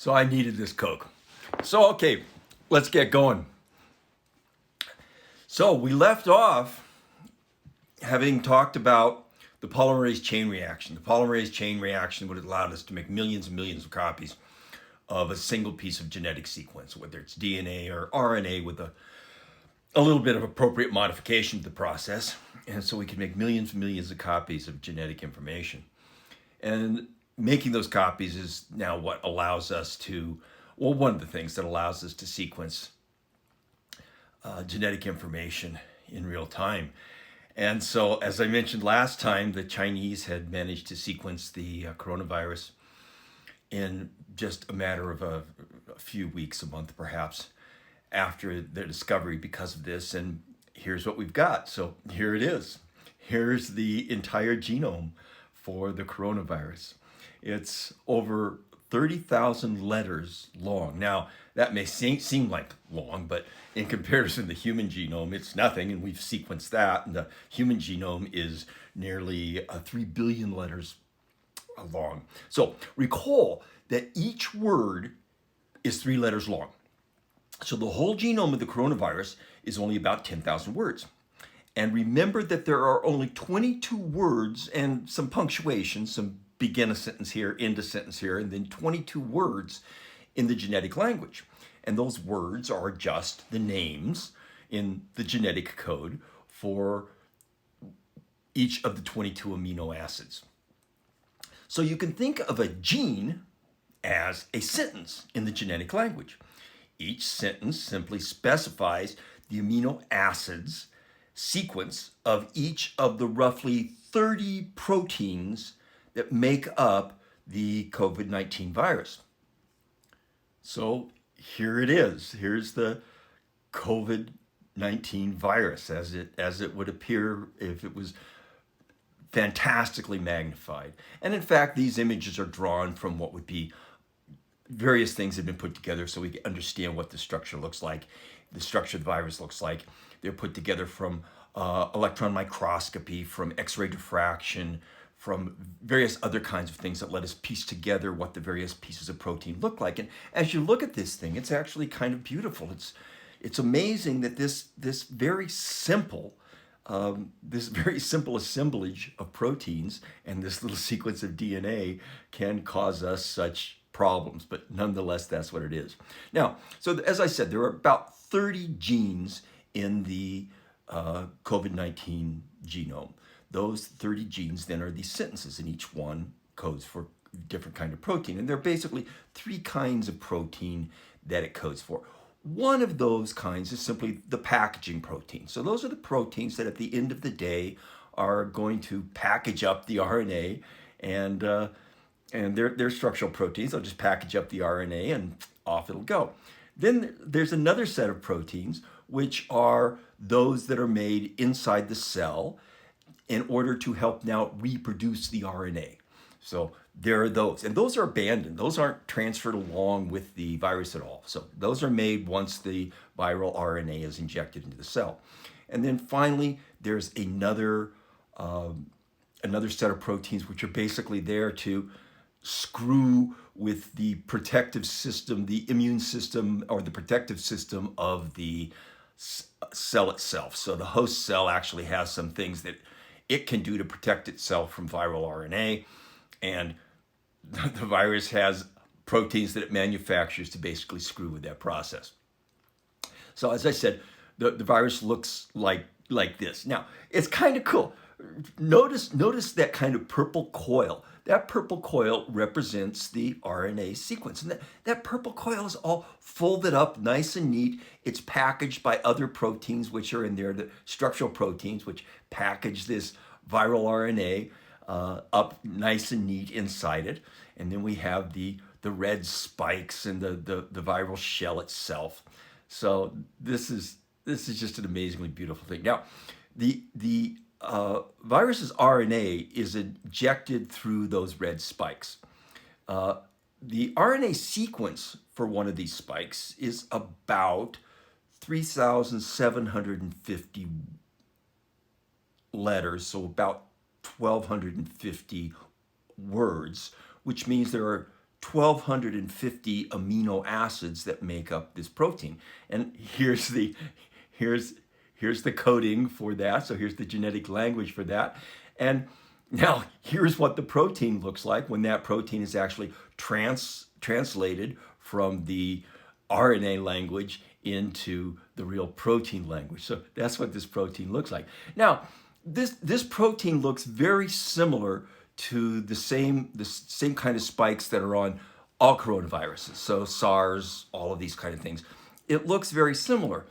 So I needed this Coke. So, okay, let's get going. So we left off having talked about the polymerase chain reaction. The polymerase chain reaction would have allowed us to make millions and millions of copies of a single piece of genetic sequence, whether it's DNA or RNA with a little bit of appropriate modification to the process. And so we can make millions and millions of copies of genetic information. And making those copies is now what allows us to, well, one of the things that allows us to sequence genetic information in real time. And so, as I mentioned last time, the Chinese had managed to sequence the coronavirus in just a matter of a few weeks, a month perhaps, after their discovery because of this. And here's what we've got. So here it is. Here's the entire genome for the coronavirus. It's over 30,000 letters long. Now, that may seem like long, but in comparison to the human genome, it's nothing, and we've sequenced that. And the human genome is nearly 3 billion letters long. So recall that each word is 3 letters long. So the whole genome of the coronavirus is only about 10,000 words. And remember that there are only 22 words and some punctuation, some begin a sentence here, end a sentence here, and then 22 words in the genetic language. And those words are just the names in the genetic code for each of the 22 amino acids. So you can think of a gene as a sentence in the genetic language. Each sentence simply specifies the amino acids sequence of each of the roughly 30 proteins that make up the COVID-19 virus. So here it is. Here's the COVID-19 virus as it would appear if it was fantastically magnified. And in fact, these images are drawn from what would be various things have been put together so we can understand what the structure looks like, the structure of the virus looks like. They're put together from electron microscopy, from X-ray diffraction, from various other kinds of things that let us piece together what the various pieces of protein look like. And as you look at this thing, it's actually kind of beautiful. It's amazing that this very simple assemblage of proteins and this little sequence of DNA can cause us such problems, but nonetheless, that's what it is. Now, so as I said, there are about 30 genes in the COVID-19 genome. Those 30 genes then are these sentences, and each one codes for a different kind of protein. And there are basically 3 kinds of protein that it codes for. One of those kinds is simply the packaging protein. So those are the proteins that at the end of the day are going to package up the RNA, and they're structural proteins. They'll just package up the RNA and off it'll go. Then there's another set of proteins, which are those that are made inside the cell in order to help now reproduce the RNA. So there are those, and those are abandoned. Those aren't transferred along with the virus at all. So those are made once the viral RNA is injected into the cell. And then finally, there's another set of proteins which are basically there to screw with the protective system, the immune system, or the protective system of the cell itself. So the host cell actually has some things that it can do to protect itself from viral RNA, and the virus has proteins that it manufactures to basically screw with that process. So as I said, the virus looks like this. Now, it's kind of cool. Notice that kind of purple coil. That purple coil represents the RNA sequence. And that purple coil is all folded up nice and neat. It's packaged by other proteins which are in there, the structural proteins which package this viral RNA up nice and neat inside it. And then we have the red spikes and the viral shell itself. So this is just an amazingly beautiful thing. Now, the virus's RNA is injected through those red spikes. The RNA sequence for one of these spikes is about 3,750 letters, so about 1,250 words, which means there are 1,250 amino acids that make up this protein. And here's the coding for that. So here's the genetic language for that. And now here's what the protein looks like when that protein is actually translated from the RNA language into the real protein language. So that's what this protein looks like. Now, this protein looks very similar to the same kind of spikes that are on all coronaviruses. So SARS, all of these kind of things. It looks very similar,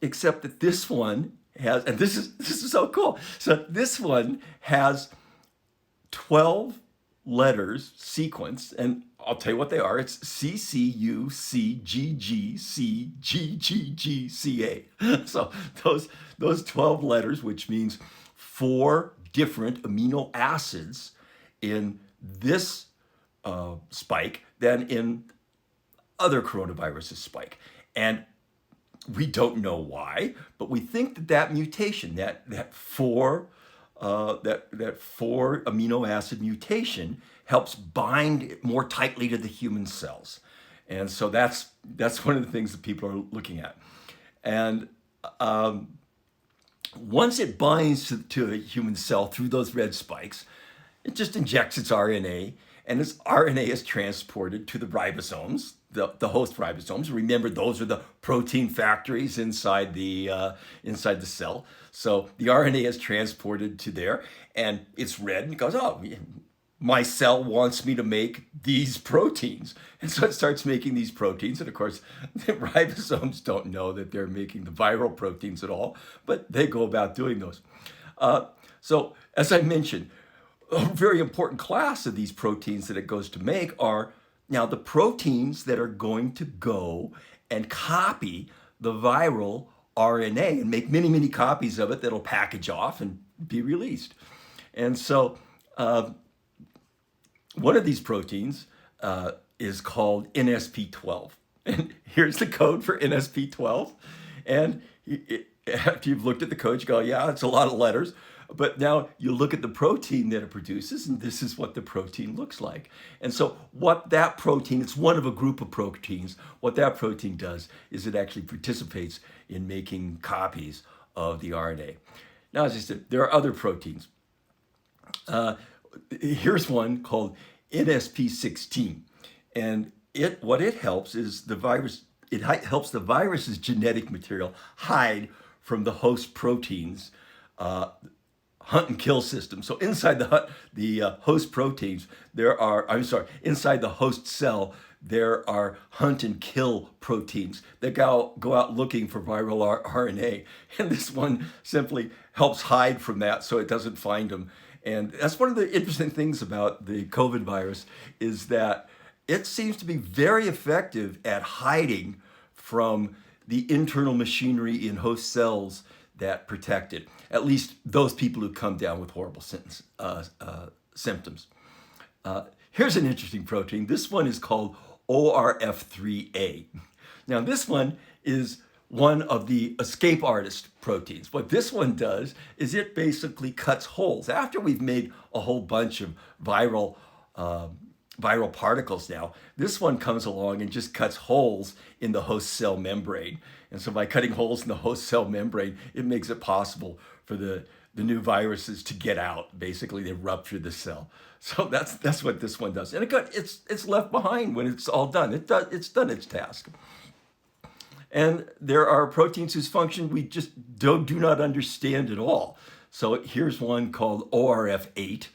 except that this one has, and this is so cool. So this one has 12 letters sequence, and I'll tell you what they are. It's CCUCGGCGGGCA. So those 12 letters, which means 4 different amino acids in this spike than in other coronaviruses spike. And we don't know why, but we think that mutation, that 4 amino acid mutation, helps bind more tightly to the human cells. And so that's one of the things that people are looking at. And once it binds to a human cell through those red spikes, it just injects its RNA, and its RNA is transported to the ribosomes, the host ribosomes. Remember, those are the protein factories inside the cell. So the RNA is transported to there, and it's read and goes, oh, my cell wants me to make these proteins. And so it starts making these proteins. And of course, the ribosomes don't know that they're making the viral proteins at all, but they go about doing those. So as I mentioned, a very important class of these proteins that it goes to make are now the proteins that are going to go and copy the viral RNA and make many, many copies of it that'll package off and be released. And so one of these proteins is called NSP12. And here's the code for NSP12. And after you've looked at the code, you go, yeah, it's a lot of letters. But now you look at the protein that it produces, and this is what the protein looks like. And so what that protein, it's one of a group of proteins, what that protein does is it actually participates in making copies of the RNA. Now, as I said, there are other proteins. Here's one called NSP16. And what it helps is the virus, it helps the virus's genetic material hide from the host proteins, hunt and kill system. So inside the host proteins, inside the host cell, there are hunt and kill proteins that go out looking for viral RNA. And this one simply helps hide from that so it doesn't find them. And that's one of the interesting things about the COVID virus is that it seems to be very effective at hiding from the internal machinery in host cells that protect it, at least those people who come down with horrible symptoms. Here's an interesting protein. This one is called ORF3A. Now, this one is one of the escape artist proteins. What this one does is it basically cuts holes. After we've made a whole bunch of viral particles now, this one comes along and just cuts holes in the host cell membrane. And so by cutting holes in the host cell membrane, it makes it possible for the new viruses to get out. Basically, they rupture the cell. So that's what this one does. And it's left behind when it's all done. It's done its task. And there are proteins whose function we just do not understand at all. So here's one called ORF8.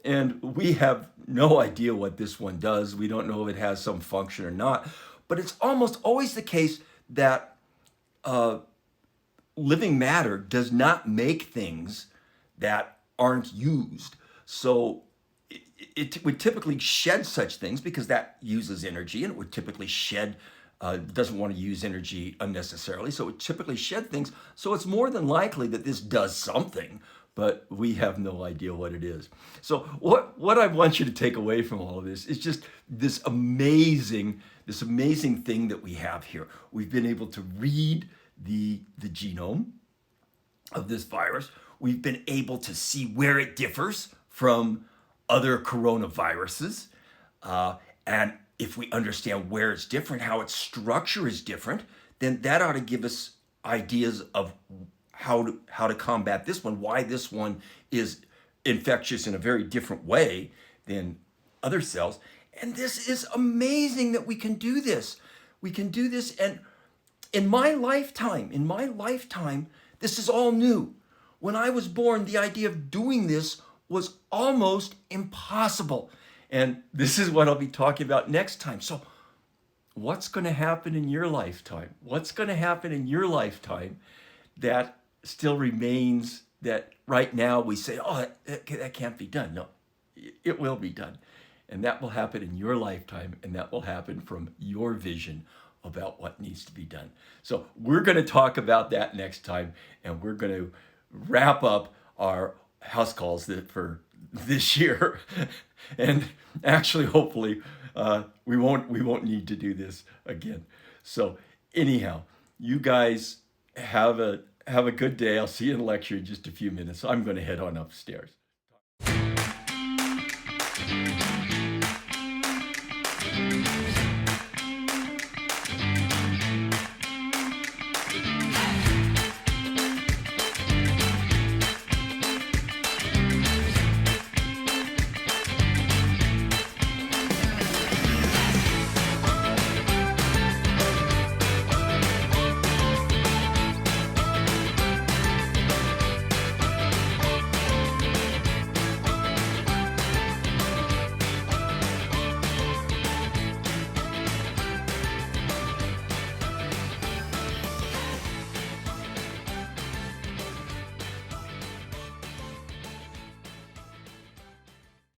And we have no idea what this one does. We don't know if it has some function or not. But it's almost always the case that living matter does not make things that aren't used. So it would typically shed such things because that uses energy, and it would typically shed, doesn't want to use energy unnecessarily. So it would typically shed things. So it's more than likely that this does something, but we have no idea what it is. So what I want you to take away from all of this is just this amazing thing that we have here. We've been able to read the genome of this virus. We've been able to see where it differs from other coronaviruses. And if we understand where it's different, how its structure is different, then that ought to give us ideas of how to combat this one, why this one is infectious in a very different way than other cells. And this is amazing that we can do this. We can do this. And in my lifetime, this is all new. When I was born, the idea of doing this was almost impossible. And this is what I'll be talking about next time. So, what's going to happen in your lifetime? What's going to happen in your lifetime that still remains, that right now we say, oh, that can't be done? No, it will be done. And that will happen in your lifetime, and that will happen from your vision about what needs to be done. So we're going to talk about that next time, and we're going to wrap up our house calls for this year. And actually, hopefully, we won't need to do this again. So anyhow, you guys have a good day. I'll see you in lecture in just a few minutes. I'm going to head on upstairs.